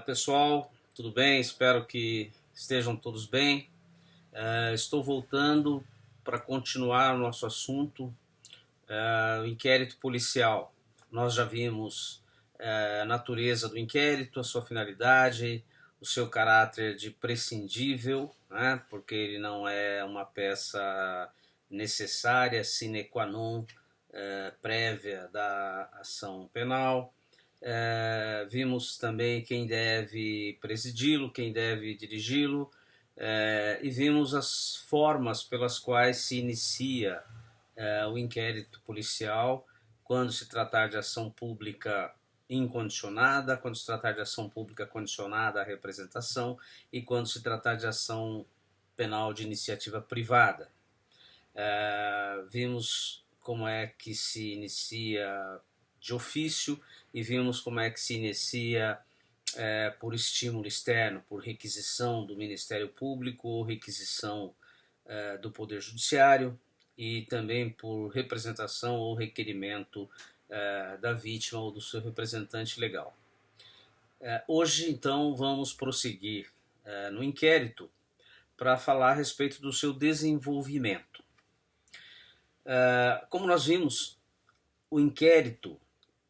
Pessoal, tudo bem? Espero que estejam todos bem. Estou voltando para continuar o nosso assunto, o inquérito policial. Nós já vimos a natureza do inquérito, a sua finalidade, o seu caráter de prescindível, né? Porque ele não é uma peça necessária, sine qua non, prévia da ação penal. Vimos também quem deve presidi-lo, quem deve dirigi-lo, e vimos as formas pelas quais se inicia o inquérito policial quando se tratar de ação pública incondicionada, quando se tratar de ação pública condicionada à representação e quando se tratar de ação penal de iniciativa privada. Vimos como é que se inicia de ofício e vimos como é que se inicia por estímulo externo, por requisição do Ministério Público ou requisição do Poder Judiciário e também por representação ou requerimento da vítima ou do seu representante legal. Hoje, então, vamos prosseguir no inquérito para falar a respeito do seu desenvolvimento. Como nós vimos, o inquérito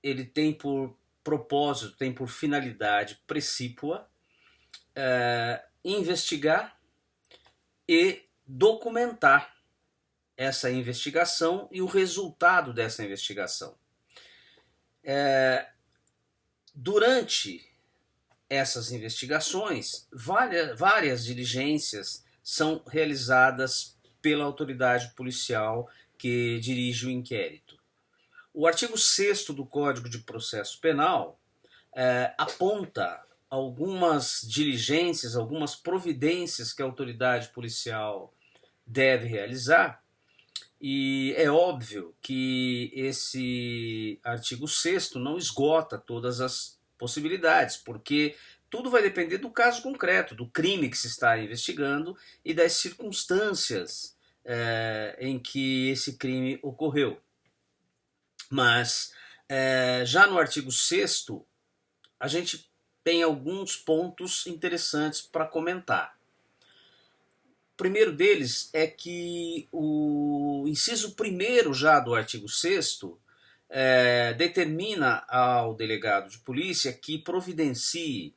ele tem por propósito, tem por finalidade precípua investigar e documentar essa investigação e o resultado dessa investigação. Durante essas investigações, várias diligências são realizadas pela autoridade policial que dirige o inquérito. O artigo 6º do Código de Processo Penal aponta algumas diligências, algumas providências que a autoridade policial deve realizar, e é óbvio que esse artigo 6º não esgota todas as possibilidades, porque tudo vai depender do caso concreto, do crime que se está investigando e das circunstâncias em que esse crime ocorreu. Mas já no artigo 6º, a gente tem alguns pontos interessantes para comentar. O primeiro deles é que o inciso 1º já do artigo 6º determina ao delegado de polícia que providencie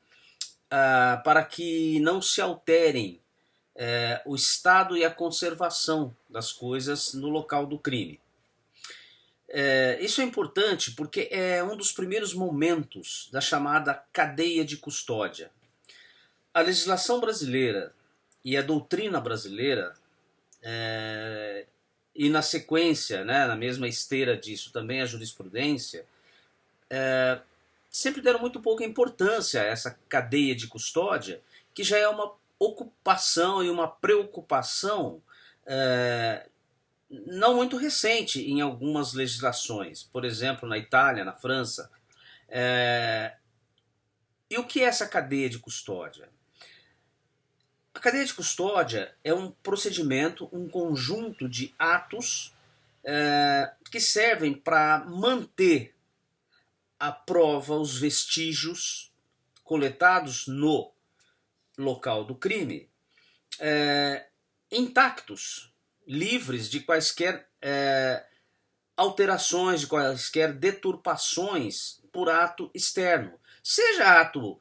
para que não se alterem o estado e a conservação das coisas no local do crime. Isso é importante porque é um dos primeiros momentos da chamada cadeia de custódia. A legislação brasileira e a doutrina brasileira, e na sequência, né, na mesma esteira disso, também a jurisprudência, sempre deram muito pouca importância a essa cadeia de custódia, que já é uma ocupação e uma preocupação não muito recente em algumas legislações, por exemplo, na Itália, na França. E o que é essa cadeia de custódia? A cadeia de custódia é um procedimento, um conjunto de atos que servem para manter a prova, os vestígios coletados no local do crime intactos, livres de quaisquer alterações, de quaisquer deturpações por ato externo. Seja ato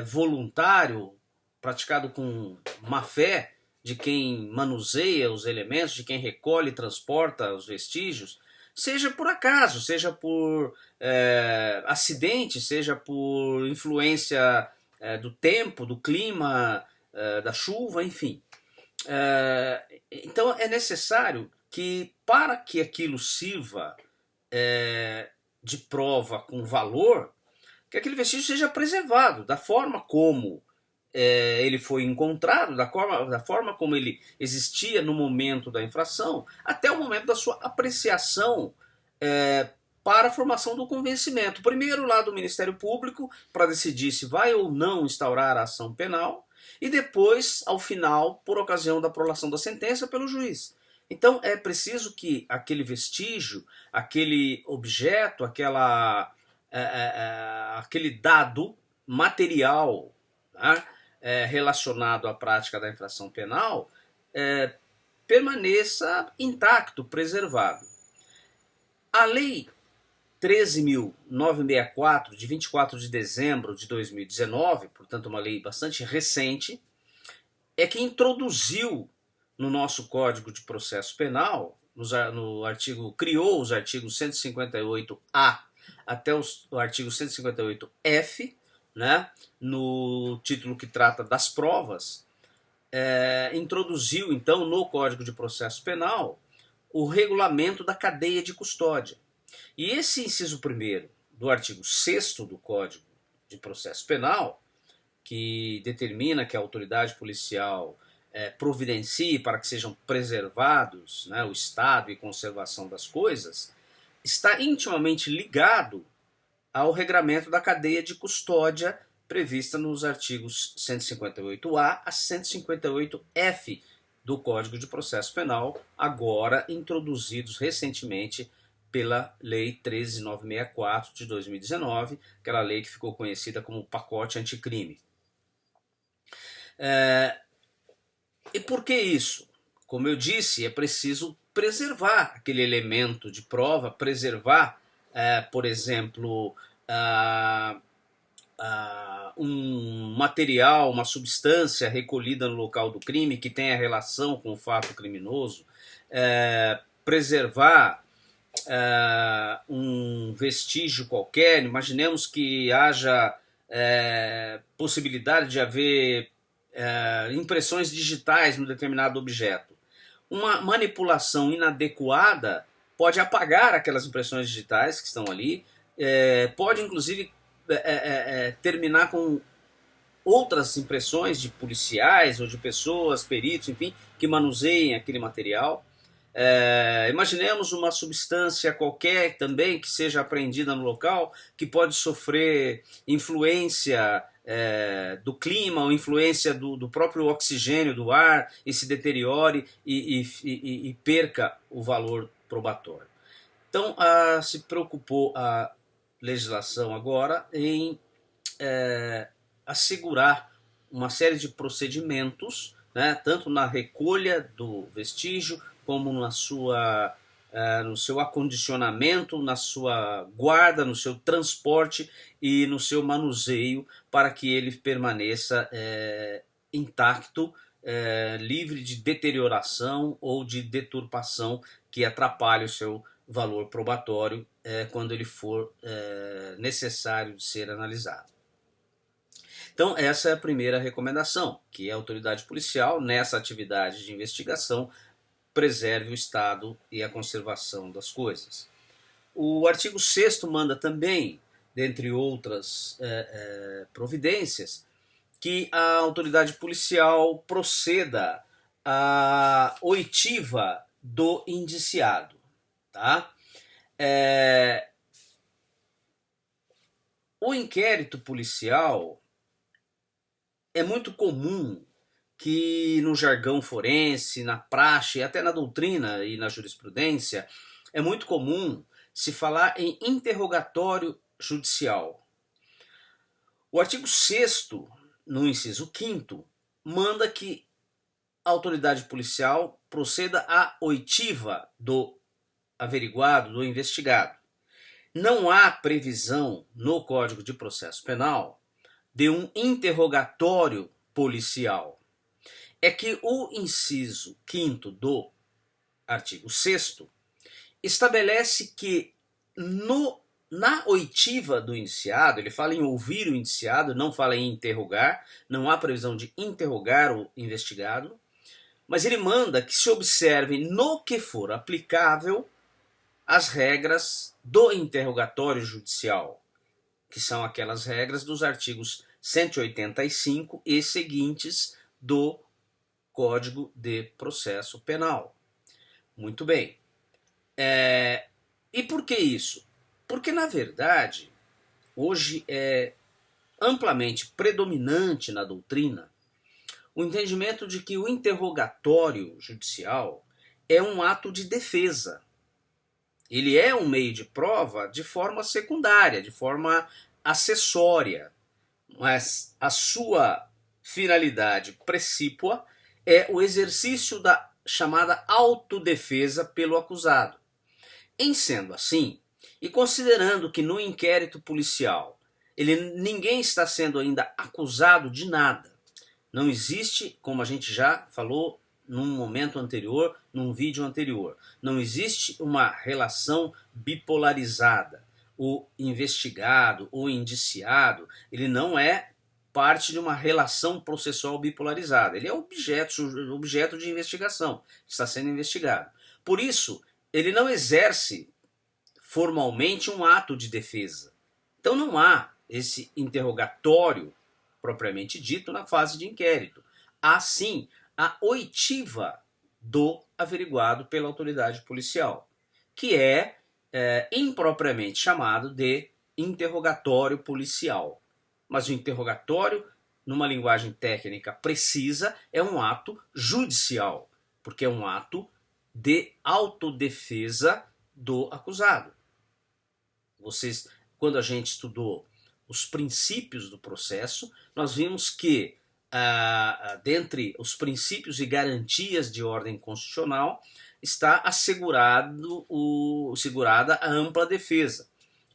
voluntário, praticado com má fé, de quem manuseia os elementos, de quem recolhe e transporta os vestígios, seja por acaso, seja por acidente, seja por influência do tempo, do clima, da chuva, enfim. Então é necessário que, para que aquilo sirva de prova com valor, que aquele vestígio seja preservado da forma como ele foi encontrado, da forma como ele existia no momento da infração, até o momento da sua apreciação para a formação do convencimento. Primeiro lá do Ministério Público, para decidir se vai ou não instaurar a ação penal, e depois, ao final, por ocasião da prolação da sentença pelo juiz. Então é preciso que aquele vestígio, aquele objeto, aquele dado material, tá, relacionado à prática da infração penal permaneça intacto, preservado. A Lei 13.964, de 24 de dezembro de 2019, portanto uma lei bastante recente, é que introduziu no nosso Código de Processo Penal, no artigo, criou os artigos 158A até o artigo 158F, né, no título que trata das provas, introduziu então no Código de Processo Penal o regulamento da cadeia de custódia. E esse inciso 1º do artigo 6º do Código de Processo Penal, que determina que a autoridade policial providencie para que sejam preservados, né, o estado e conservação das coisas, está intimamente ligado ao regramento da cadeia de custódia prevista nos artigos 158A a 158F do Código de Processo Penal, agora introduzidos recentemente pela Lei 13.964 de 2019, aquela lei que ficou conhecida como pacote anticrime. E por que isso? Como eu disse, é preciso preservar aquele elemento de prova, preservar, por exemplo, um material, uma substância recolhida no local do crime que tenha relação com o fato criminoso, preservar um vestígio qualquer. Imaginemos que haja possibilidade de haver impressões digitais no determinado objeto. Uma manipulação inadequada pode apagar aquelas impressões digitais que estão ali, pode inclusive terminar com outras impressões de policiais ou de pessoas, peritos, enfim, que manuseiem aquele material. Imaginemos uma substância qualquer também que seja apreendida no local, que pode sofrer influência do clima ou influência do próprio oxigênio do ar e se deteriore e perca o valor probatório. Então, se preocupou a legislação agora em assegurar uma série de procedimentos, né, tanto na recolha do vestígio, como no seu acondicionamento, na sua guarda, no seu transporte e no seu manuseio, para que ele permaneça intacto, livre de deterioração ou de deturpação que atrapalhe o seu valor probatório quando ele for necessário de ser analisado. Então, essa é a primeira recomendação, que a autoridade policial, nessa atividade de investigação, preserve o estado e a conservação das coisas. O artigo 6º manda também, dentre outras providências, que a autoridade policial proceda à oitiva do indiciado. Tá? O inquérito policial é muito comum que no jargão forense, na praxe, até na doutrina e na jurisprudência, é muito comum se falar em interrogatório judicial. O artigo 6º, no inciso 5º, manda que a autoridade policial proceda à oitiva do averiguado, do investigado. Não há previsão no Código de Processo Penal de um interrogatório policial. É que o inciso 5º do artigo 6º estabelece que na oitiva do indiciado, ele fala em ouvir o indiciado, não fala em interrogar, não há previsão de interrogar o investigado, mas ele manda que se observe no que for aplicável as regras do interrogatório judicial, que são aquelas regras dos artigos 185 e seguintes do Código de Processo Penal. Muito bem. E por que isso? Porque, na verdade, hoje é amplamente predominante na doutrina o entendimento de que o interrogatório judicial é um ato de defesa. Ele é um meio de prova de forma secundária, de forma acessória. mas a sua finalidade precípua é o exercício da chamada autodefesa pelo acusado. Em sendo assim, e considerando que no inquérito policial ninguém está sendo ainda acusado de nada, não existe, como a gente já falou num momento anterior, num vídeo anterior, não existe uma relação bipolarizada. O investigado, o indiciado, ele não é parte de uma relação processual bipolarizada. Ele é objeto de investigação, está sendo investigado. Por isso, ele não exerce formalmente um ato de defesa. Então não há esse interrogatório propriamente dito na fase de inquérito. Há sim a oitiva do averiguado pela autoridade policial, que é impropriamente chamado de interrogatório policial. Mas o interrogatório, numa linguagem técnica precisa, é um ato judicial, porque é um ato de autodefesa do acusado. Quando a gente estudou os princípios do processo, nós vimos que, dentre os princípios e garantias de ordem constitucional, está assegurada a ampla defesa.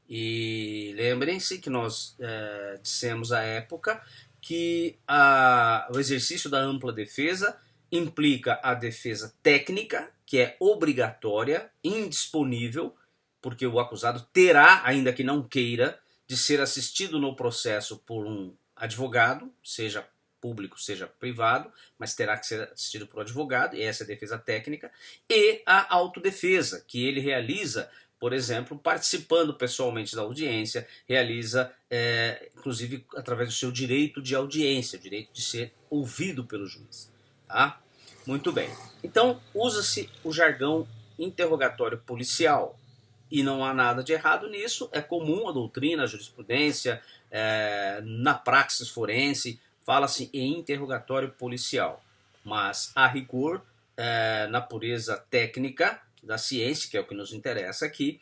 E lembrem-se que nós dissemos à época que o exercício da ampla defesa implica a defesa técnica, que é obrigatória, indisponível, porque o acusado terá, ainda que não queira, de ser assistido no processo por um advogado, seja público, seja privado, mas terá que ser assistido por um advogado, e essa é a defesa técnica, e a autodefesa, que ele realiza, por exemplo, participando pessoalmente da audiência, realiza, inclusive, através do seu direito de audiência, o direito de ser ouvido pelo juiz. Tá? Muito bem. Então, usa-se o jargão interrogatório policial, e não há nada de errado nisso, é comum a doutrina, a jurisprudência, na praxis forense, fala-se em interrogatório policial, mas a rigor, na pureza técnica da ciência, que é o que nos interessa aqui,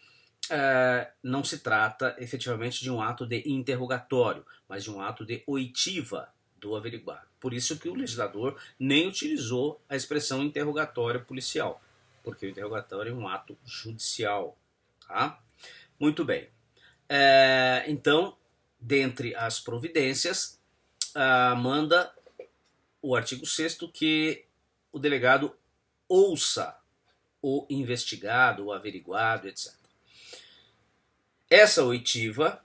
não se trata efetivamente de um ato de interrogatório, mas de um ato de oitiva do averiguado. Por isso que o legislador nem utilizou a expressão interrogatório policial, porque o interrogatório é um ato judicial. Tá? Muito bem. Então, dentre as providências, manda o artigo 6º que o delegado ouça o investigado, o averiguado, etc. Essa oitiva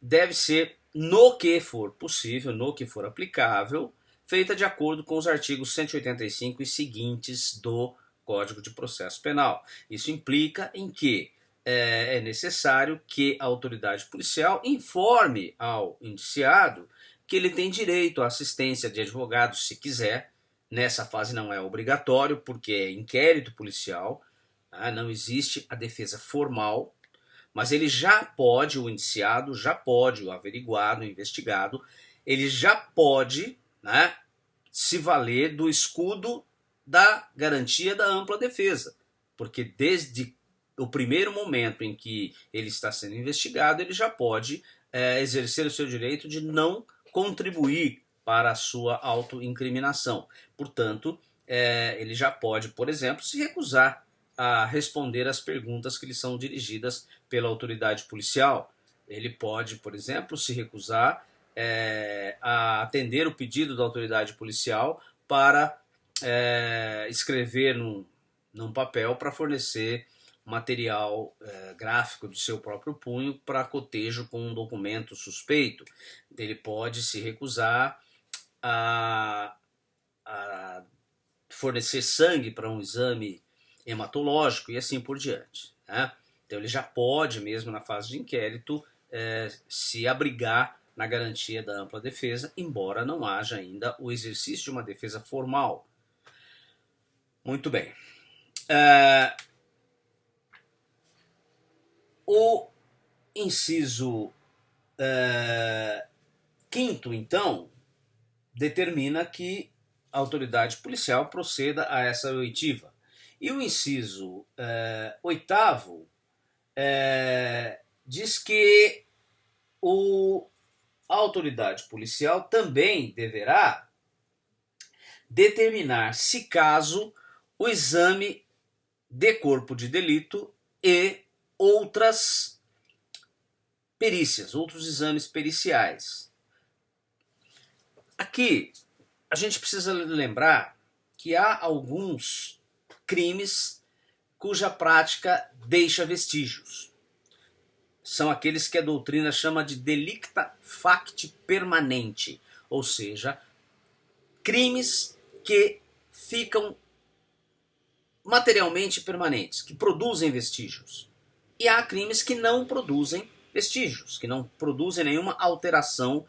deve ser, no que for possível, no que for aplicável, feita de acordo com os artigos 185 e seguintes do Código de Processo Penal. Isso implica em que é necessário que a autoridade policial informe ao indiciado que ele tem direito à assistência de advogado se quiser. Nessa fase não é obrigatório, porque é inquérito policial, não existe a defesa formal, mas ele já pode, o indiciado já pode, o averiguado, o investigado, ele já pode, né, se valer do escudo da garantia da ampla defesa, porque desde o primeiro momento em que ele está sendo investigado, ele já pode exercer o seu direito de não contribuir para a sua autoincriminação. Portanto, ele já pode, por exemplo, se recusar a responder às perguntas que lhe são dirigidas pela autoridade policial. Ele pode, por exemplo, se recusar a atender o pedido da autoridade policial para escrever num papel para fornecer material gráfico do seu próprio punho para cotejo com um documento suspeito. Ele pode se recusar a fornecer sangue para um exame hematológico e assim por diante. Né? Então ele já pode, mesmo na fase de inquérito, se abrigar na garantia da ampla defesa, embora não haja ainda o exercício de uma defesa formal. Muito bem. O inciso 5º, então, determina que a autoridade policial proceda a essa oitiva. E o inciso 8º diz que A autoridade policial também deverá determinar, se caso, o exame de corpo de delito e outras perícias, outros exames periciais. Aqui, a gente precisa lembrar que há alguns crimes cuja prática deixa vestígios. São aqueles que a doutrina chama de delicta facti permanente, ou seja, crimes que ficam materialmente permanentes, que produzem vestígios. E há crimes que não produzem vestígios, que não produzem nenhuma alteração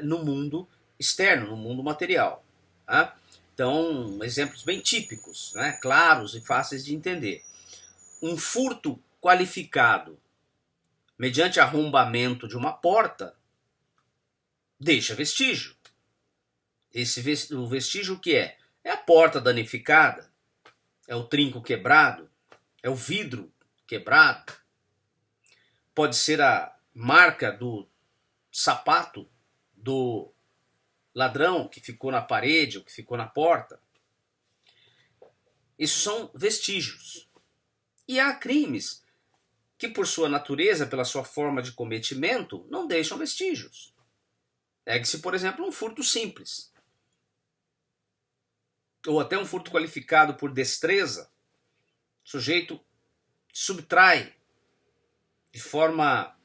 no mundo externo, no mundo material. Tá? Então, exemplos bem típicos, né, claros e fáceis de entender. Um furto qualificado mediante arrombamento de uma porta deixa vestígio. O vestígio que é? É a porta danificada, é o trinco quebrado, é o vidro quebrado, pode ser a marca do sapato do ladrão que ficou na parede ou que ficou na porta. Isso são vestígios. E há crimes que, por sua natureza, pela sua forma de cometimento, não deixam vestígios. Pegue-se, por exemplo, um furto simples. Ou até um furto qualificado por destreza. O sujeito subtrai de forma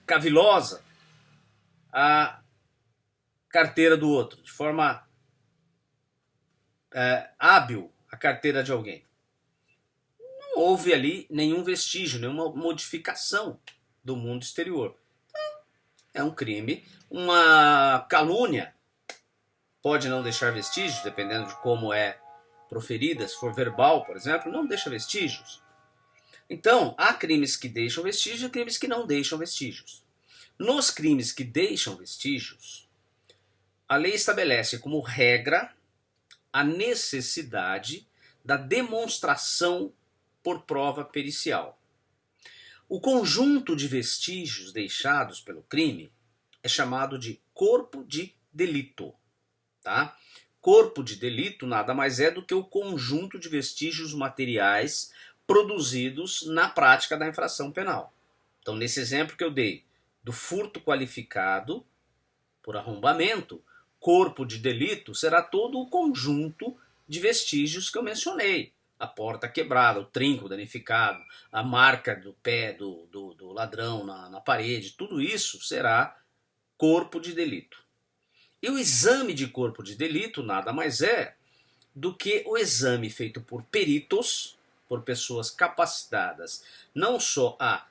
cavilosa a carteira do outro, de forma hábil a carteira de alguém. Não houve ali nenhum vestígio, nenhuma modificação do mundo exterior. É um crime. Uma calúnia pode não deixar vestígios, dependendo de como é proferida. Se for verbal, por exemplo, não deixa vestígios. Então, há crimes que deixam vestígios e crimes que não deixam vestígios. Nos crimes que deixam vestígios, a lei estabelece como regra a necessidade da demonstração por prova pericial. O conjunto de vestígios deixados pelo crime é chamado de corpo de delito. Tá? Corpo de delito nada mais é do que o conjunto de vestígios materiais produzidos na prática da infração penal. Então, nesse exemplo que eu dei, do furto qualificado por arrombamento, corpo de delito será todo o conjunto de vestígios que eu mencionei. A porta quebrada, o trinco danificado, a marca do pé do ladrão na parede, tudo isso será corpo de delito. E o exame de corpo de delito nada mais é do que o exame feito por peritos, por pessoas capacitadas não só a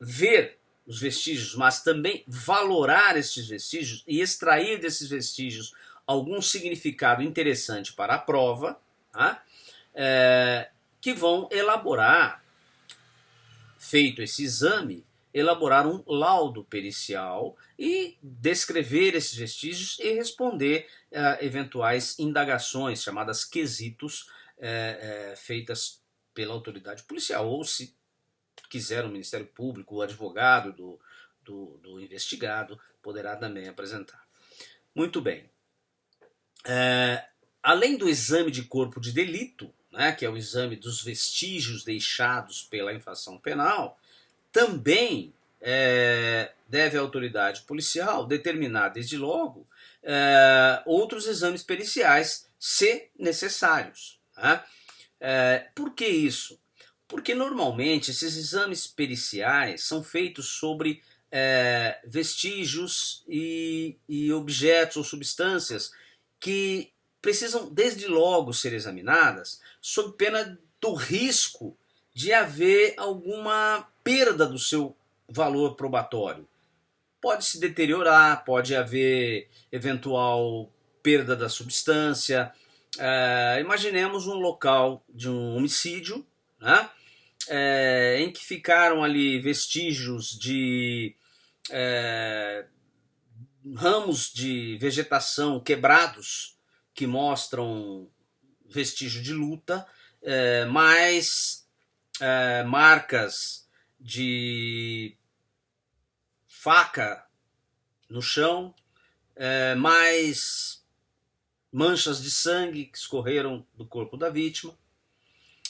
ver os vestígios, mas também valorar esses vestígios e extrair desses vestígios algum significado interessante para a prova, tá? Que vão elaborar, feito esse exame, elaborar um laudo pericial e descrever esses vestígios e responder eventuais indagações, chamadas quesitos, feitas pela autoridade policial, ou se quiser o Ministério Público, o advogado do investigado, poderá também apresentar. Muito bem. Além do exame de corpo de delito, né, que é o exame dos vestígios deixados pela infração penal, também deve a autoridade policial determinar desde logo outros exames periciais, se necessários. Né? Por que isso? Porque normalmente esses exames periciais são feitos sobre vestígios e objetos ou substâncias que precisam desde logo ser examinadas sob pena do risco de haver alguma perda do seu valor probatório. Pode se deteriorar, pode haver eventual perda da substância. Imaginemos um local de um homicídio, né, em que ficaram ali vestígios de ramos de vegetação quebrados que mostram vestígio de luta, mais marcas de faca no chão, mais manchas de sangue que escorreram do corpo da vítima,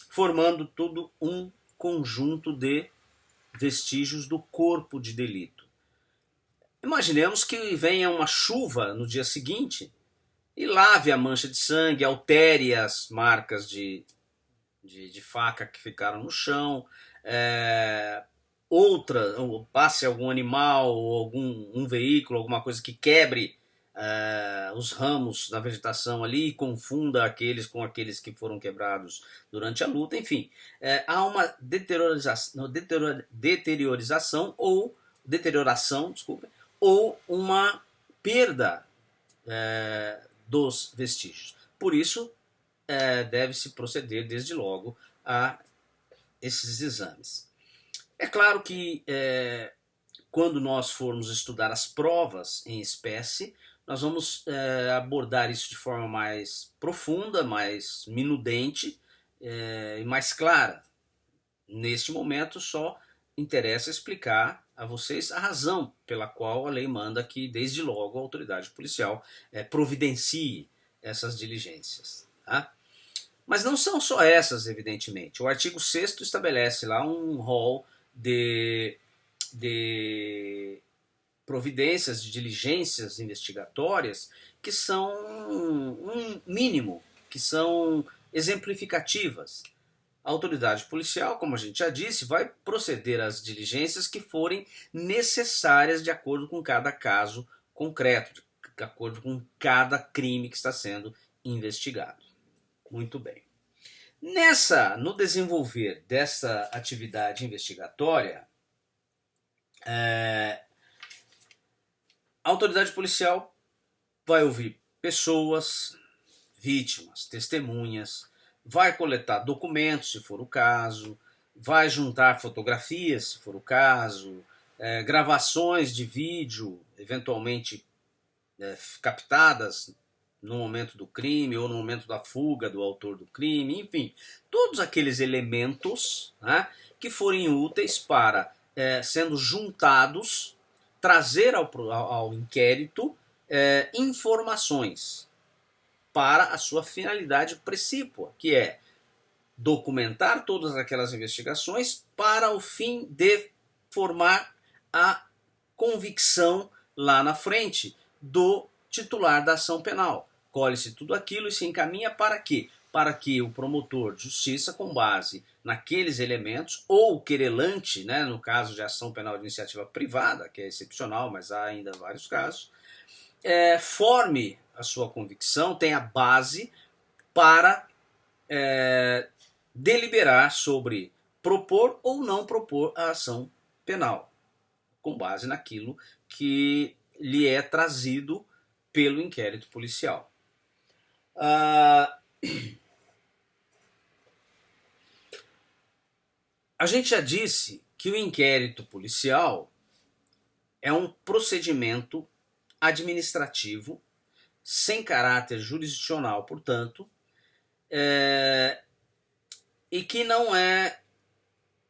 formando tudo um conjunto de vestígios do corpo de delito. Imaginemos que venha uma chuva no dia seguinte e lave a mancha de sangue, altere as marcas de faca que ficaram no chão, ou passe algum animal ou um veículo, alguma coisa que quebre os ramos da vegetação ali e confunda aqueles com aqueles que foram quebrados durante a luta. Enfim, há uma deterioração ou uma perda dos vestígios. Por isso, deve-se proceder desde logo a esses exames. É claro que quando nós formos estudar as provas em espécie, nós vamos abordar isso de forma mais profunda, mais minudente e mais clara. Neste momento, só interessa explicar a vocês a razão pela qual a lei manda que, desde logo, a autoridade policial providencie essas diligências. Tá? Mas não são só essas, evidentemente. O artigo 6º estabelece lá um rol de providências, de diligências investigatórias que são um mínimo, que são exemplificativas. A autoridade policial, como a gente já disse, vai proceder às diligências que forem necessárias de acordo com cada caso concreto, de acordo com cada crime que está sendo investigado. Muito bem. No desenvolver dessa atividade investigatória, a autoridade policial vai ouvir pessoas, vítimas, testemunhas, vai coletar documentos, se for o caso, vai juntar fotografias, se for o caso, gravações de vídeo, eventualmente captadas no momento do crime ou no momento da fuga do autor do crime, enfim, todos aqueles elementos, né, que forem úteis para, sendo juntados, trazer ao inquérito informações para a sua finalidade precípua, que é documentar todas aquelas investigações para o fim de formar a convicção lá na frente do titular da ação penal. Colhe-se tudo aquilo e se encaminha para quê? Para que o promotor de justiça, com base naqueles elementos, ou o querelante, né, no caso de ação penal de iniciativa privada, que é excepcional, mas há ainda vários casos, forme a sua convicção, tenha base para deliberar sobre propor ou não propor a ação penal, com base naquilo que lhe é trazido pelo inquérito policial. A gente já disse que o inquérito policial é um procedimento administrativo sem caráter jurisdicional, portanto, e que não é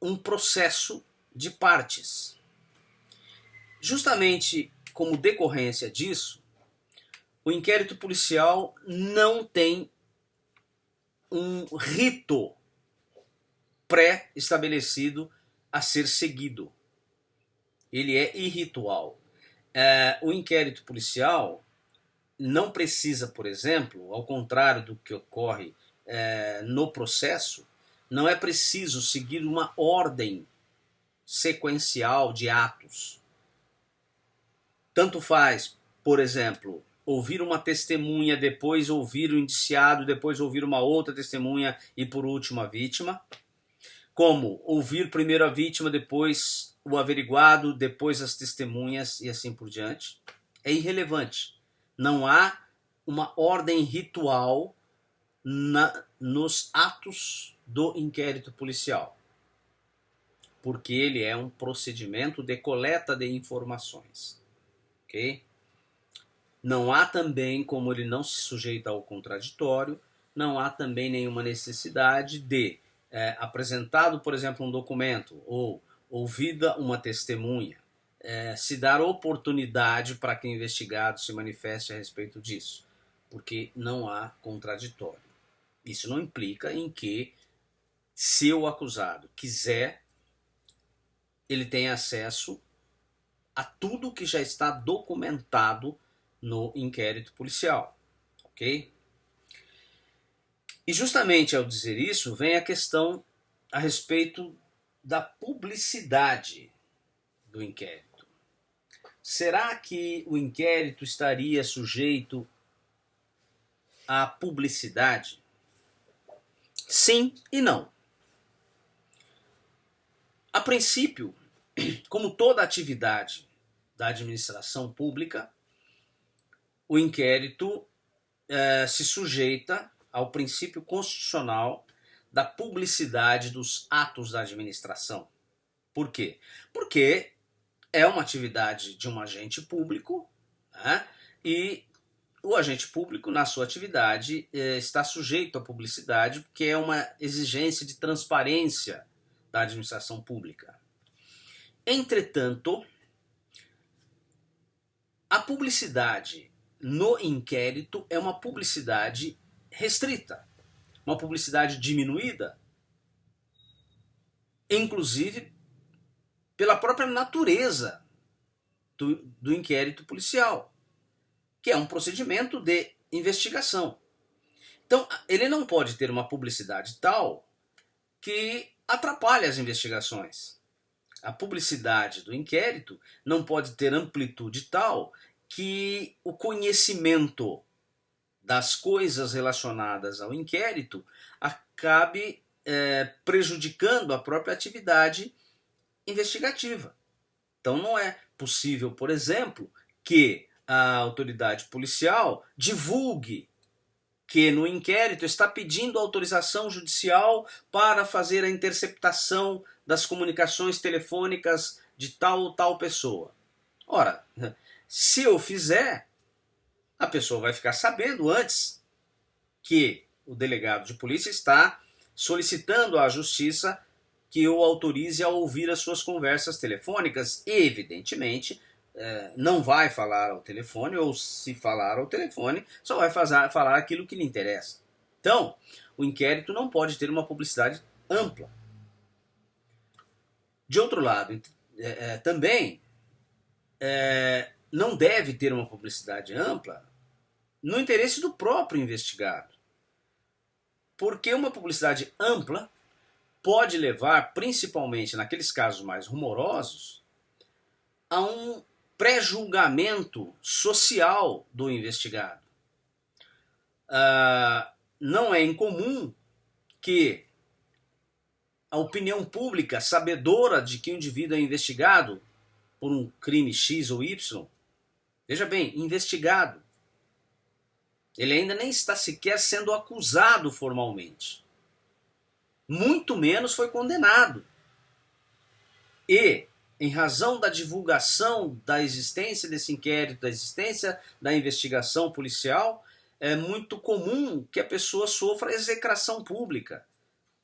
um processo de partes. Justamente como decorrência disso, o inquérito policial não tem um rito pré-estabelecido a ser seguido. Ele é irritual. O inquérito policial não precisa, por exemplo, ao contrário do que ocorre no processo, não é preciso seguir uma ordem sequencial de atos. Tanto faz, por exemplo, ouvir uma testemunha, depois ouvir o indiciado, depois ouvir uma outra testemunha e por último a vítima, como ouvir primeiro a vítima, depois o averiguado, depois as testemunhas e assim por diante. É irrelevante. Não há uma ordem ritual nos atos do inquérito policial, porque ele é um procedimento de coleta de informações. Okay? Não há também, como ele não se sujeita ao contraditório, não há também nenhuma necessidade de, apresentado, por exemplo, um documento ou ouvida uma testemunha, se dar oportunidade para que o investigado se manifeste a respeito disso, porque não há contraditório. Isso não implica em que, se o acusado quiser, ele tem acesso a tudo que já está documentado no inquérito policial, ok? E justamente ao dizer isso, vem a questão a respeito da publicidade do inquérito. Será que o inquérito estaria sujeito à publicidade? Sim e não. A princípio, como toda atividade da administração pública, o inquérito se sujeita ao princípio constitucional da publicidade dos atos da administração. Por quê? Porque é uma atividade de um agente público, né? E o agente público, na sua atividade, está sujeito à publicidade, porque é uma exigência de transparência da administração pública. Entretanto, a publicidade no inquérito é uma publicidade restrita, uma publicidade diminuída, inclusive pela própria natureza do inquérito policial, que é um procedimento de investigação. Então, ele não pode ter uma publicidade tal que atrapalhe as investigações. A publicidade do inquérito não pode ter amplitude tal que o conhecimento das coisas relacionadas ao inquérito acabe prejudicando a própria atividade investigativa. Então não é possível, por exemplo, que a autoridade policial divulgue que no inquérito está pedindo autorização judicial para fazer a interceptação das comunicações telefônicas de tal ou tal pessoa. Ora, se eu fizer, a pessoa vai ficar sabendo antes que o delegado de polícia está solicitando à justiça que eu autorize a ouvir as suas conversas telefônicas e, evidentemente, não vai falar ao telefone, ou se falar ao telefone, só vai falar aquilo que lhe interessa. Então, o inquérito não pode ter uma publicidade ampla. De outro lado, também não deve ter uma publicidade ampla no interesse do próprio investigado. Porque uma publicidade ampla pode levar, principalmente naqueles casos mais rumorosos, a um pré-julgamento social do investigado. Não é incomum que a opinião pública, sabedora de que o indivíduo é investigado por um crime X ou Y, veja bem, investigado, ele ainda nem está sequer sendo acusado formalmente. Muito menos foi condenado. E, em razão da divulgação da existência desse inquérito, da existência da investigação policial, é muito comum que a pessoa sofra execração pública.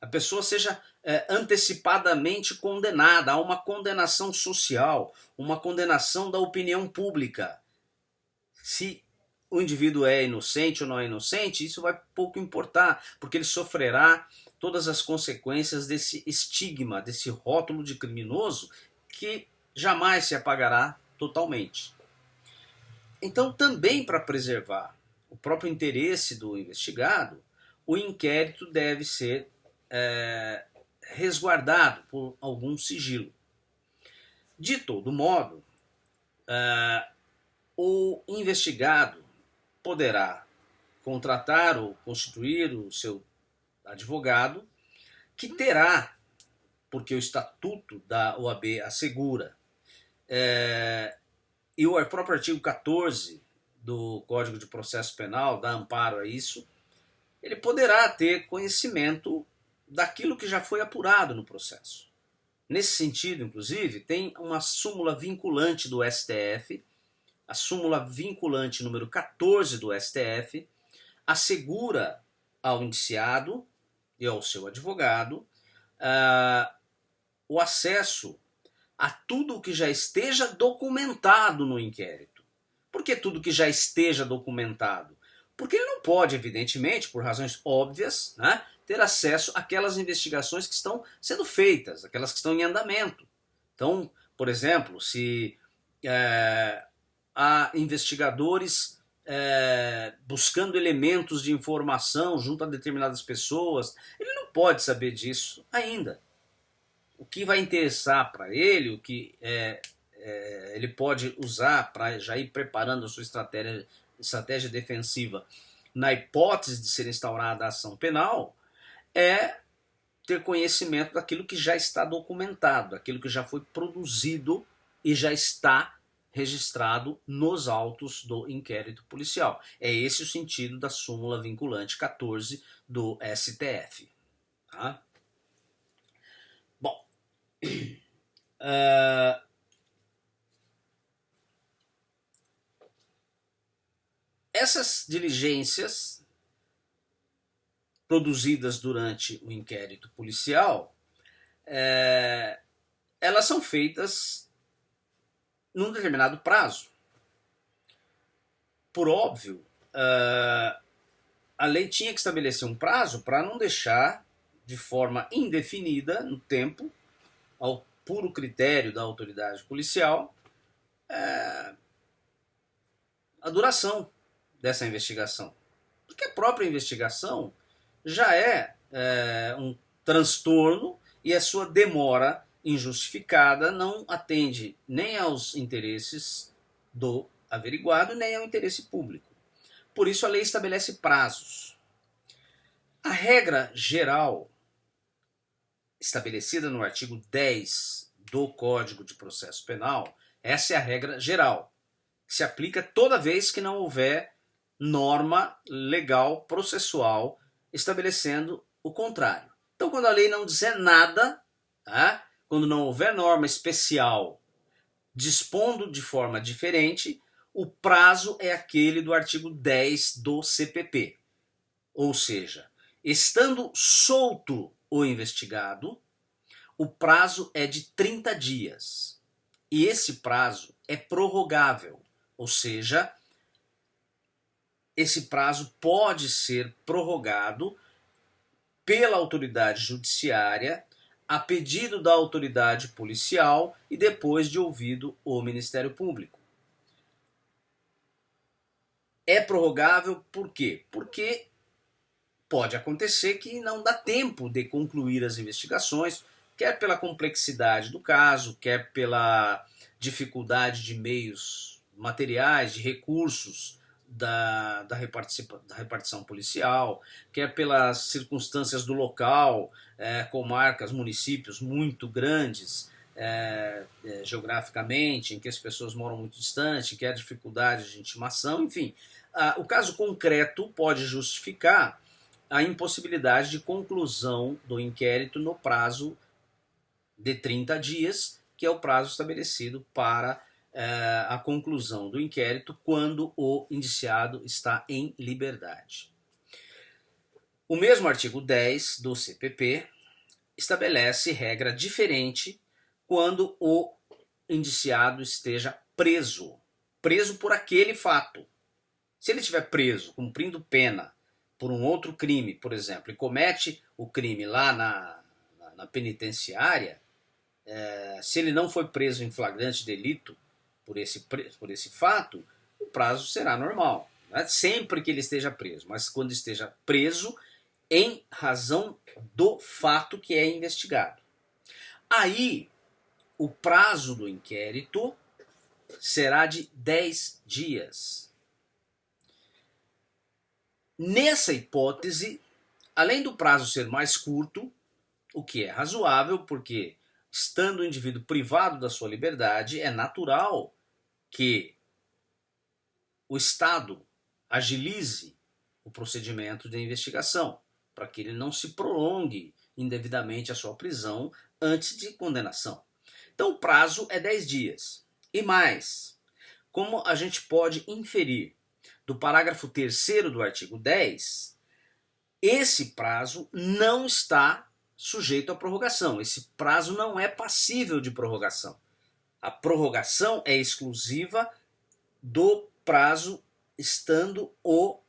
A pessoa seja antecipadamente condenada, há uma condenação social, uma condenação da opinião pública. Se o indivíduo é inocente ou não é inocente, isso vai pouco importar, porque ele sofrerá todas as consequências desse estigma, desse rótulo de criminoso que jamais se apagará totalmente. Então, também para preservar o próprio interesse do investigado, o inquérito deve ser resguardado por algum sigilo. De todo modo, o investigado poderá contratar ou constituir o seu advogado, que terá, porque o estatuto da OAB assegura, e o próprio artigo 14 do Código de Processo Penal dá amparo a isso, ele poderá ter conhecimento daquilo que já foi apurado no processo. Nesse sentido, inclusive, tem uma súmula vinculante do STF, a súmula vinculante número 14 do STF, assegura ao indiciado e ao seu advogado o acesso a tudo o que já esteja documentado no inquérito. Por que tudo que já esteja documentado? Porque ele não pode, evidentemente, por razões óbvias, né, ter acesso àquelas investigações que estão sendo feitas, aquelas que estão em andamento. Então, por exemplo, se há investigadores buscando elementos de informação junto a determinadas pessoas, ele não pode saber disso ainda. O que vai interessar para ele, o que ele pode usar para já ir preparando a sua estratégia defensiva na hipótese de ser instaurada a ação penal, é ter conhecimento daquilo que já está documentado, daquilo que já foi produzido e já está registrado nos autos do inquérito policial. É esse o sentido da súmula vinculante 14 do STF. Tá? Bom, essas diligências produzidas durante o inquérito policial, elas são feitas num determinado prazo. Por óbvio, a lei tinha que estabelecer um prazo para não deixar de forma indefinida no tempo, ao puro critério da autoridade policial, a duração dessa investigação. Porque a própria investigação já é um transtorno e a sua demora injustificada não atende nem aos interesses do averiguado nem ao interesse público. Por isso a lei estabelece prazos. A regra geral estabelecida no artigo 10 do Código de Processo Penal, essa é a regra geral, que se aplica toda vez que não houver norma legal processual estabelecendo o contrário. Então, quando a lei não disser nada, tá? Quando não houver norma especial dispondo de forma diferente, o prazo é aquele do artigo 10 do CPP. Ou seja, estando solto o investigado, o prazo é de 30 dias. E esse prazo é prorrogável, ou seja, esse prazo pode ser prorrogado pela autoridade judiciária a pedido da autoridade policial e depois de ouvido o Ministério Público. É prorrogável por quê? Porque pode acontecer que não dá tempo de concluir as investigações, quer pela complexidade do caso, quer pela dificuldade de meios materiais, de recursos da repartição policial, quer pelas circunstâncias do local, comarcas, municípios muito grandes geograficamente, em que as pessoas moram muito distante, quer dificuldade de intimação, enfim. O caso concreto pode justificar a impossibilidade de conclusão do inquérito no prazo de 30 dias, que é o prazo estabelecido para a conclusão do inquérito quando o indiciado está em liberdade. O mesmo artigo 10 do CPP estabelece regra diferente quando o indiciado esteja preso por aquele fato. Se ele estiver preso, cumprindo pena por um outro crime, por exemplo, e comete o crime lá na penitenciária, se ele não foi preso em flagrante delito por esse fato, o prazo será normal. Não é sempre que ele esteja preso, mas quando esteja preso em razão do fato que é investigado. Aí, o prazo do inquérito será de 10 dias. Nessa hipótese, além do prazo ser mais curto, o que é razoável, porque estando o indivíduo privado da sua liberdade, é natural que o Estado agilize o procedimento de investigação, para que ele não se prolongue indevidamente a sua prisão antes de condenação. Então o prazo é 10 dias. E mais, como a gente pode inferir do parágrafo 3º do artigo 10, esse prazo não está sujeito à prorrogação. Esse prazo não é passível de prorrogação. A prorrogação é exclusiva do prazo estando o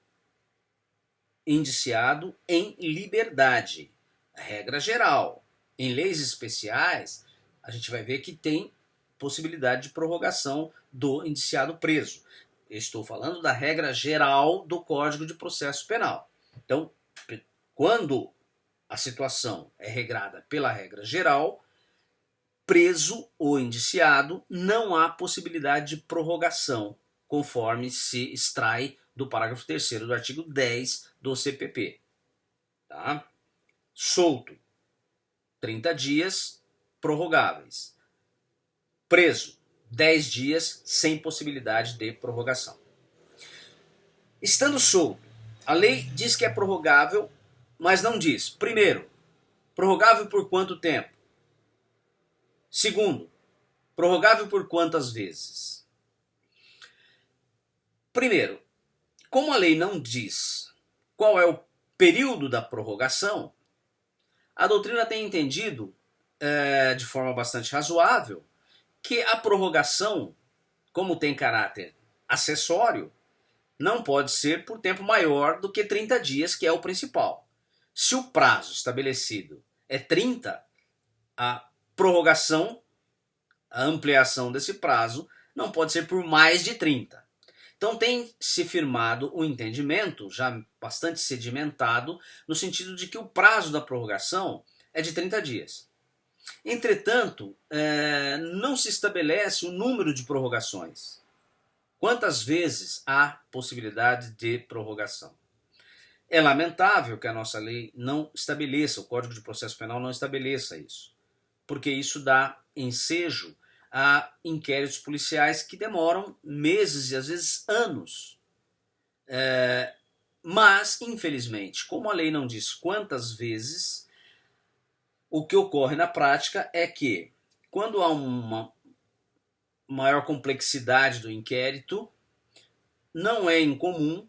indiciado em liberdade. Regra geral. Em leis especiais, a gente vai ver que tem possibilidade de prorrogação do indiciado preso. Eu estou falando da regra geral do Código de Processo Penal. Então, quando a situação é regrada pela regra geral, preso ou indiciado, não há possibilidade de prorrogação, conforme se extrai do parágrafo 3º do artigo 10 do CPP. Tá? Solto, 30 dias prorrogáveis. Preso, 10 dias sem possibilidade de prorrogação. Estando solto, a lei diz que é prorrogável, mas não diz. Primeiro, prorrogável por quanto tempo? Segundo, prorrogável por quantas vezes? Primeiro, como a lei não diz qual é o período da prorrogação, a doutrina tem entendido, de forma bastante razoável, que a prorrogação, como tem caráter acessório, não pode ser por tempo maior do que 30 dias, que é o principal. Se o prazo estabelecido é 30, a prorrogação, a ampliação desse prazo, não pode ser por mais de 30. Então tem se firmado um entendimento, já bastante sedimentado, no sentido de que o prazo da prorrogação é de 30 dias. Entretanto, não se estabelece o número de prorrogações. Quantas vezes há possibilidade de prorrogação? É lamentável que a nossa lei não estabeleça, o Código de Processo Penal não estabeleça isso, porque isso dá ensejo a inquéritos policiais que demoram meses e às vezes anos. Mas, infelizmente, como a lei não diz quantas vezes, o que ocorre na prática é que, quando há uma maior complexidade do inquérito, não é incomum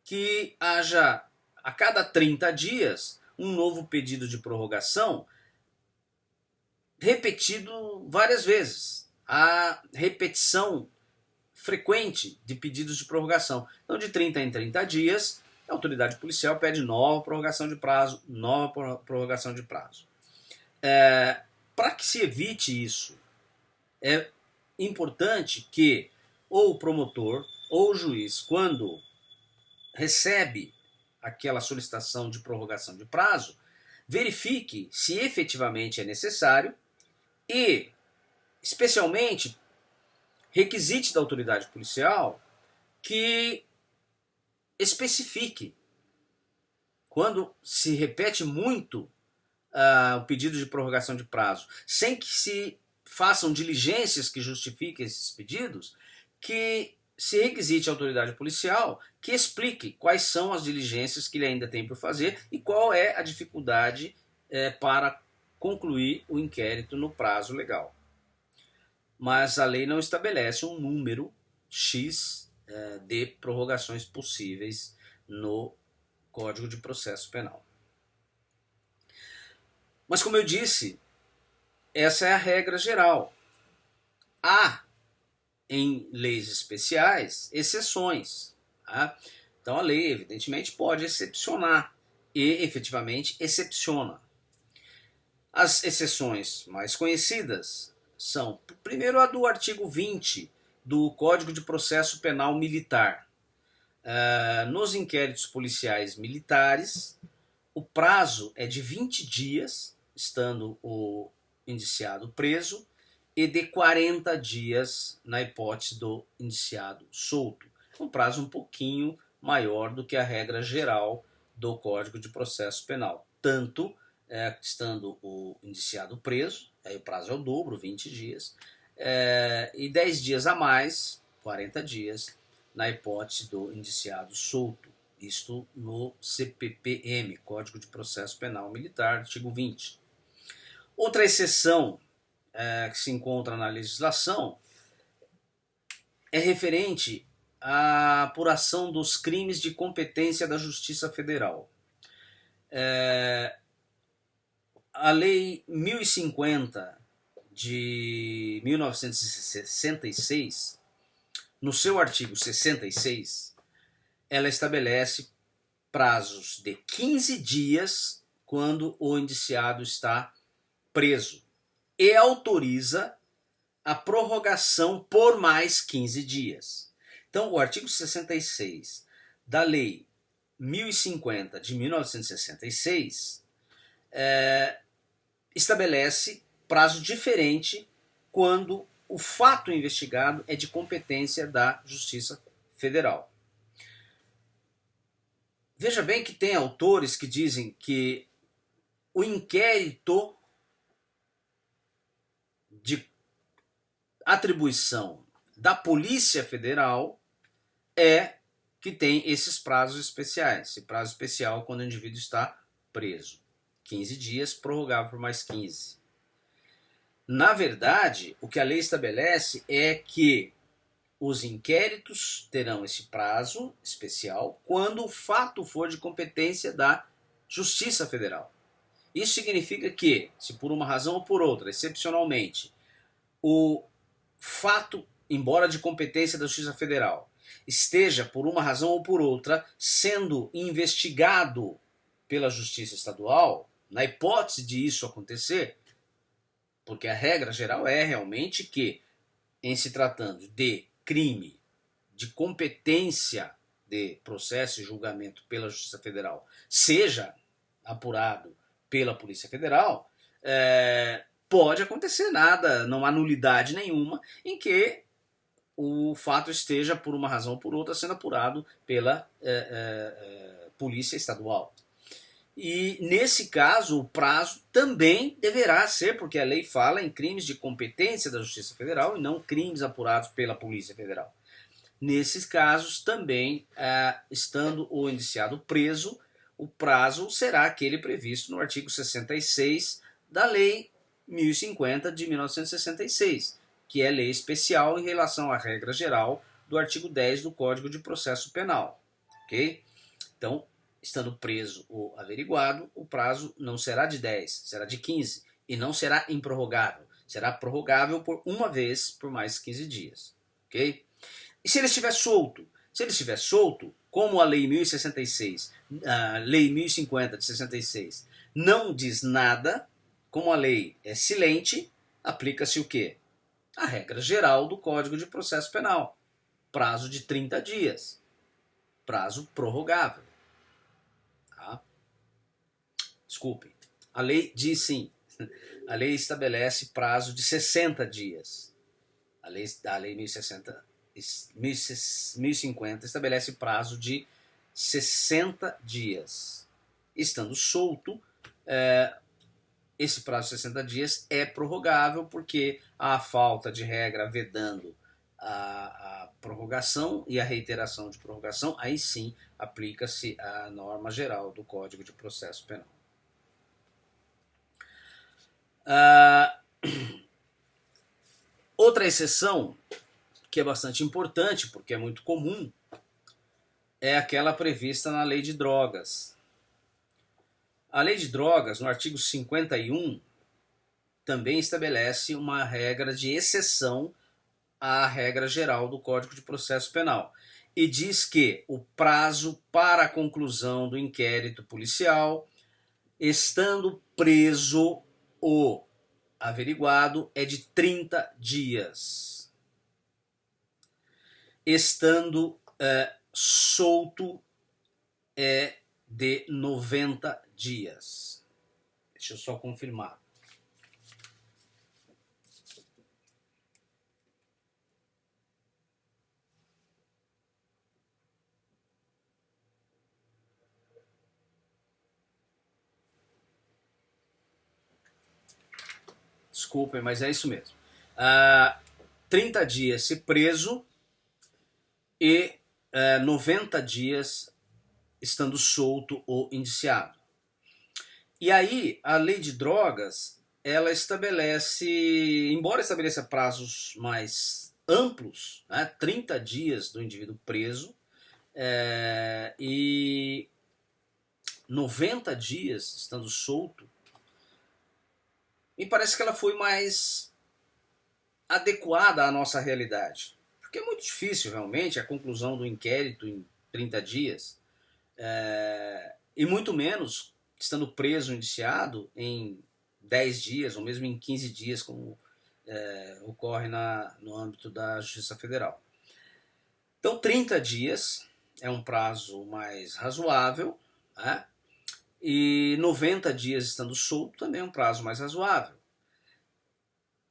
que haja, a cada 30 dias, um novo pedido de prorrogação repetido várias vezes. Há repetição frequente de pedidos de prorrogação. Então, de 30 em 30 dias, a autoridade policial pede nova prorrogação de prazo, nova prorrogação de prazo. Para que se evite isso, é importante que ou o promotor ou o juiz, quando recebe aquela solicitação de prorrogação de prazo, verifique se efetivamente é necessário e, especialmente, requisite da autoridade policial que especifique. Quando se repete muito o pedido de prorrogação de prazo, sem que se façam diligências que justifiquem esses pedidos, que se requisite à autoridade policial que explique quais são as diligências que ele ainda tem por fazer e qual é a dificuldade para concluir o inquérito no prazo legal. Mas a lei não estabelece um número X de prorrogações possíveis no Código de Processo Penal. Mas, como eu disse, essa é a regra geral. Há, em leis especiais, exceções. Tá? Então a lei, evidentemente, pode excepcionar e, efetivamente, excepciona. As exceções mais conhecidas são, primeiro, a do artigo 20 do Código de Processo Penal Militar. Nos inquéritos policiais militares, o prazo é de 20 dias, estando o indiciado preso, e de 40 dias na hipótese do indiciado solto. Um prazo um pouquinho maior do que a regra geral do Código de Processo Penal. Tanto estando o indiciado preso, aí o prazo é o dobro, 20 dias, e 10 dias a mais, 40 dias, na hipótese do indiciado solto. Isto no CPPM, Código de Processo Penal Militar, artigo 20. Outra exceção que se encontra na legislação é referente à apuração dos crimes de competência da Justiça Federal. A Lei 1050 de 1966, no seu artigo 66, ela estabelece prazos de 15 dias quando o indiciado está preso e autoriza a prorrogação por mais 15 dias. Então, o artigo 66 da Lei 1050 de 1966 estabelece prazo diferente quando o fato investigado é de competência da Justiça Federal. Veja bem que tem autores que dizem que o inquérito de atribuição da Polícia Federal é que tem esses prazos especiais. Esse prazo especial quando o indivíduo está preso. 15 dias, prorrogável por mais 15. Na verdade, o que a lei estabelece é que os inquéritos terão esse prazo especial quando o fato for de competência da Justiça Federal. Isso significa que, se por uma razão ou por outra, excepcionalmente, o fato, embora de competência da Justiça Federal, esteja, por uma razão ou por outra, sendo investigado pela Justiça Estadual, na hipótese de isso acontecer, porque a regra geral é realmente que, em se tratando de crime de competência de processo e julgamento pela Justiça Federal, seja apurado pela Polícia Federal, pode acontecer nada, não há nulidade nenhuma em que o fato esteja, por uma razão ou por outra, sendo apurado pela Polícia Estadual. E, nesse caso, o prazo também deverá ser, porque a lei fala em crimes de competência da Justiça Federal e não crimes apurados pela Polícia Federal. Nesses casos, também, estando o indiciado preso, o prazo será aquele previsto no artigo 66 da Lei 1050 de 1966, que é lei especial em relação à regra geral do artigo 10 do Código de Processo Penal. Ok? Então, estando preso ou averiguado, o prazo não será de 10, será de 15 e não será improrrogável. Será prorrogável por uma vez por mais 15 dias. Ok? E se ele estiver solto? Se ele estiver solto, como a Lei 1066, a Lei 1050 de 66 não diz nada, como a lei é silente, aplica-se o quê? A regra geral do Código de Processo Penal. Prazo de 30 dias. Prazo prorrogável. Tá? Desculpem. A lei diz sim. A lei estabelece prazo de 60 dias. A lei 1050 estabelece prazo de 60 dias. Estando solto, esse prazo de 60 dias é prorrogável porque há falta de regra vedando a prorrogação e a reiteração de prorrogação, aí sim aplica-se a norma geral do Código de Processo Penal. Outra exceção, que é bastante importante porque é muito comum, é aquela prevista na Lei de Drogas. A Lei de Drogas, no artigo 51, também estabelece uma regra de exceção à regra geral do Código de Processo Penal e diz que o prazo para a conclusão do inquérito policial, estando preso o averiguado, é de 30 dias. Estando solto, é de 90 dias. Deixa eu só confirmar. Desculpem, mas é isso mesmo. 30 dias se preso e 90 dias estando solto ou indiciado. E aí, a lei de drogas, ela estabelece, embora estabeleça prazos mais amplos, 30 dias do indivíduo preso e 90 dias estando solto, me parece que ela foi mais adequada à nossa realidade. Porque é muito difícil, realmente, a conclusão do inquérito em 30 dias, e muito menos estando preso, indiciado, em 10 dias, ou mesmo em 15 dias, como ocorre no âmbito da Justiça Federal. Então, 30 dias é um prazo mais razoável, né? E 90 dias estando solto também é um prazo mais razoável.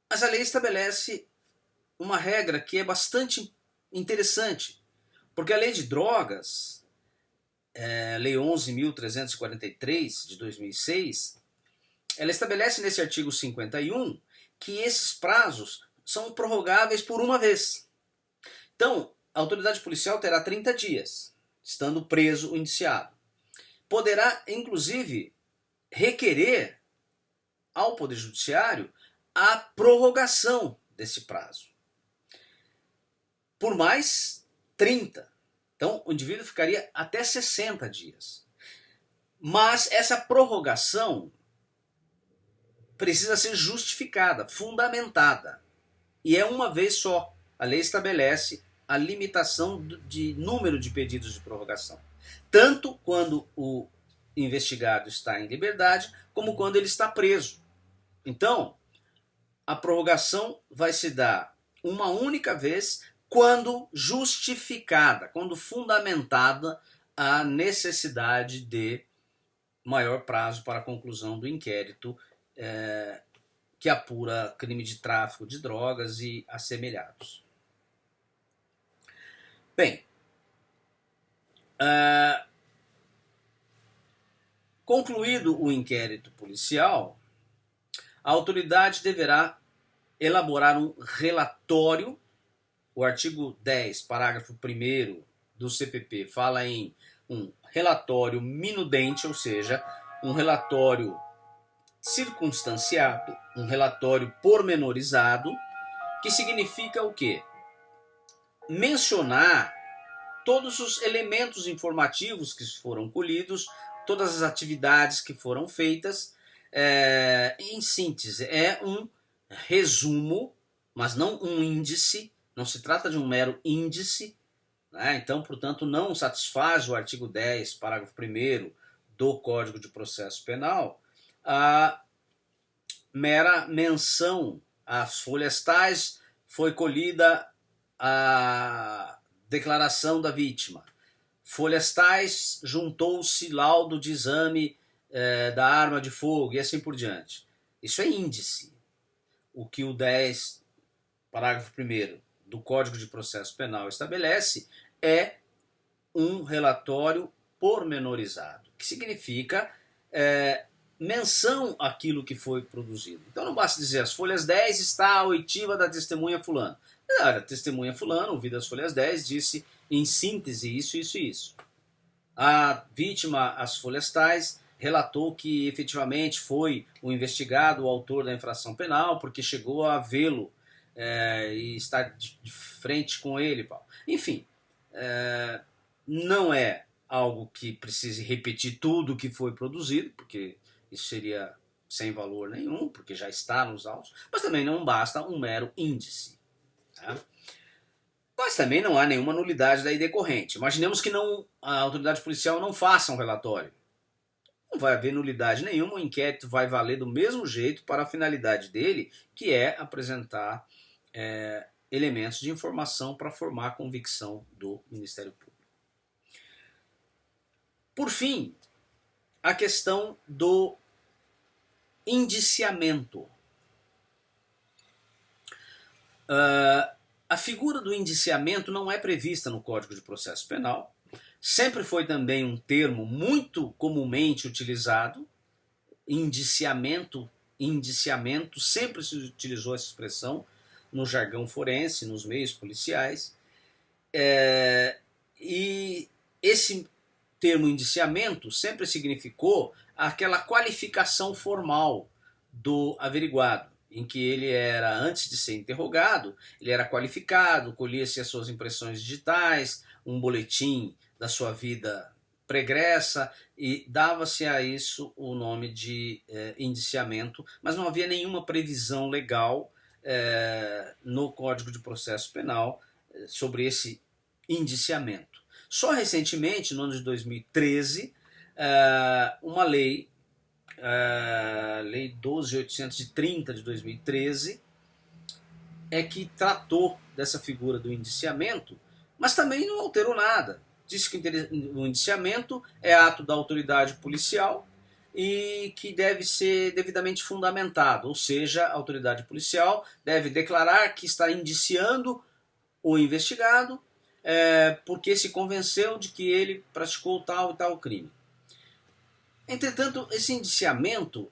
Mas a lei estabelece uma regra que é bastante interessante, porque a lei de drogas, Lei 11.343 de 2006, ela estabelece nesse artigo 51 que esses prazos são prorrogáveis por uma vez. Então, a autoridade policial terá 30 dias, estando preso o indiciado. Poderá, inclusive, requerer ao Poder Judiciário a prorrogação desse prazo por mais 30. Então, o indivíduo ficaria até 60 dias. Mas essa prorrogação precisa ser justificada, fundamentada. E é uma vez só. A lei estabelece a limitação de número de pedidos de prorrogação. Tanto quando o investigado está em liberdade, como quando ele está preso. Então, a prorrogação vai se dar uma única vez quando justificada, quando fundamentada a necessidade de maior prazo para a conclusão do inquérito que apura crime de tráfico de drogas e assemelhados. Bem, concluído o inquérito policial, a autoridade deverá elaborar um relatório. O artigo 10, parágrafo 1º do CPP fala em um relatório minudente, ou seja, um relatório circunstanciado, um relatório pormenorizado, que significa o quê? Mencionar todos os elementos informativos que foram colhidos, todas as atividades que foram feitas. Em síntese, é um resumo, mas não um índice, não se trata de um mero índice, né? Então, portanto, não satisfaz o artigo 10, parágrafo 1º do Código de Processo Penal a mera menção às folhas tais, foi colhida a declaração da vítima. Folhas tais, juntou-se laudo de exame da arma de fogo e assim por diante. Isso é índice. O que o 10, parágrafo 1º do Código de Processo Penal estabelece é um relatório pormenorizado, que significa menção àquilo que foi produzido. Então não basta dizer as folhas 10 está a oitiva da testemunha fulano. A testemunha fulano, ouvida as folhas 10, disse em síntese isso, isso e isso. A vítima, as folhas tais, relatou que efetivamente foi o investigado o autor da infração penal, porque chegou a vê-lo e está de frente com ele. Enfim, não é algo que precise repetir tudo o que foi produzido, porque isso seria sem valor nenhum, porque já está nos autos, mas também não basta um mero índice. Tá? Mas também não há nenhuma nulidade daí decorrente. Imaginemos que a autoridade policial não faça um relatório. Não vai haver nulidade nenhuma, o inquérito vai valer do mesmo jeito para a finalidade dele, que é apresentar elementos de informação para formar a convicção do Ministério Público. Por fim, a questão do indiciamento. A figura do indiciamento não é prevista no Código de Processo Penal. Sempre foi também um termo muito comumente utilizado. Indiciamento, sempre se utilizou essa expressão no jargão forense, nos meios policiais. E esse termo indiciamento sempre significou aquela qualificação formal do averiguado, em que ele era, antes de ser interrogado, ele era qualificado, colhia-se as suas impressões digitais, um boletim da sua vida pregressa, e dava-se a isso o nome de indiciamento, mas não havia nenhuma previsão legal no Código de Processo Penal sobre esse indiciamento. Só recentemente, no ano de 2013, uma lei, Lei 12.830 de 2013, que tratou dessa figura do indiciamento, mas também não alterou nada. Diz que o indiciamento é ato da autoridade policial e que deve ser devidamente fundamentado, ou seja, a autoridade policial deve declarar que está indiciando o investigado porque se convenceu de que ele praticou tal e tal crime. Entretanto, esse indiciamento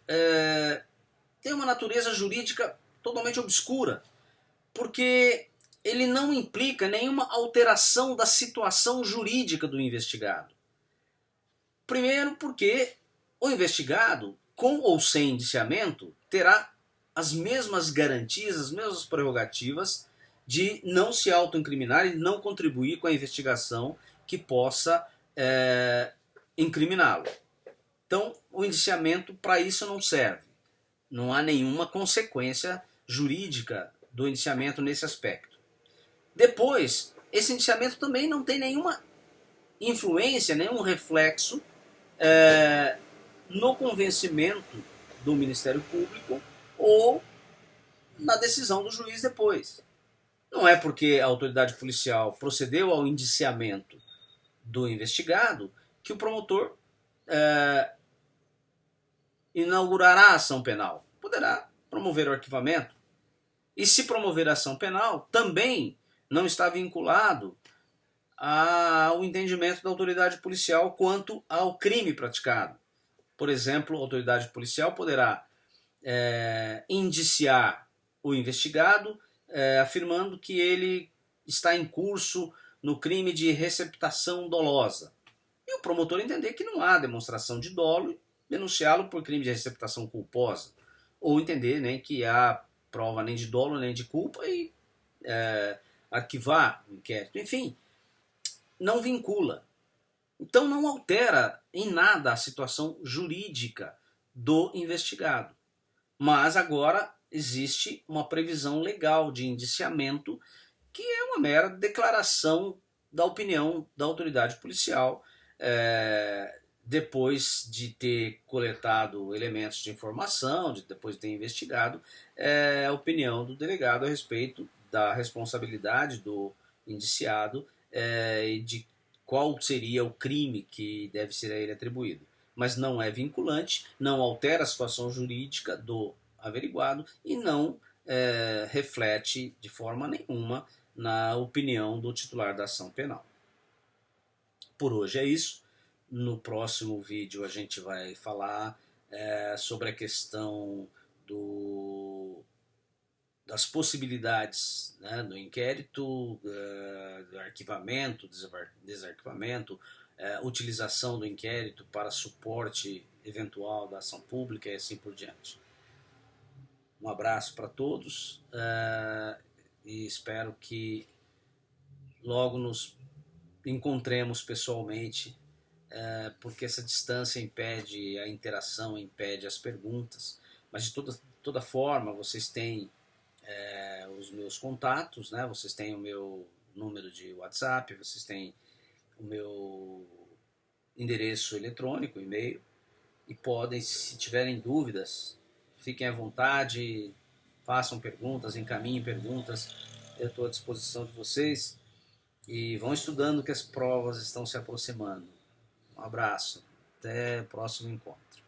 tem uma natureza jurídica totalmente obscura, porque ele não implica nenhuma alteração da situação jurídica do investigado. Primeiro porque o investigado, com ou sem indiciamento, terá as mesmas garantias, as mesmas prerrogativas de não se autoincriminar e não contribuir com a investigação que possa incriminá-lo. Então, o indiciamento para isso não serve. Não há nenhuma consequência jurídica do indiciamento nesse aspecto. Depois, esse indiciamento também não tem nenhuma influência, nenhum reflexo no convencimento do Ministério Público ou na decisão do juiz depois. Não é porque a autoridade policial procedeu ao indiciamento do investigado que o promotor inaugurará a ação penal. Poderá promover o arquivamento. E se promover a ação penal, também não está vinculado ao entendimento da autoridade policial quanto ao crime praticado. Por exemplo, a autoridade policial poderá indiciar o investigado afirmando que ele está em curso no crime de receptação dolosa. E o promotor entender que não há demonstração de dolo e denunciá-lo por crime de receptação culposa. Ou entender, né, que há prova nem de dolo nem de culpa e arquivar o inquérito. Enfim, não vincula. Então não altera em nada a situação jurídica do investigado. Mas agora existe uma previsão legal de indiciamento que é uma mera declaração da opinião da autoridade policial depois de ter coletado elementos de informação, depois de ter investigado, a opinião do delegado a respeito da responsabilidade do indiciado e de qual seria o crime que deve ser a ele atribuído. Mas não é vinculante, não altera a situação jurídica do averiguado e não reflete de forma nenhuma na opinião do titular da ação penal. Por hoje é isso. No próximo vídeo a gente vai falar sobre a questão das possibilidades, né, do inquérito, do arquivamento, desarquivamento, utilização do inquérito para suporte eventual da ação pública e assim por diante. Um abraço para todos e espero que logo nos encontremos pessoalmente, porque essa distância impede a interação, impede as perguntas, mas de toda forma vocês têm os meus contatos, né? Vocês têm o meu número de WhatsApp, vocês têm o meu endereço eletrônico, e-mail, e podem, se tiverem dúvidas, fiquem à vontade, façam perguntas, encaminhem perguntas, eu estou à disposição de vocês e vão estudando que as provas estão se aproximando. Um abraço, até o próximo encontro.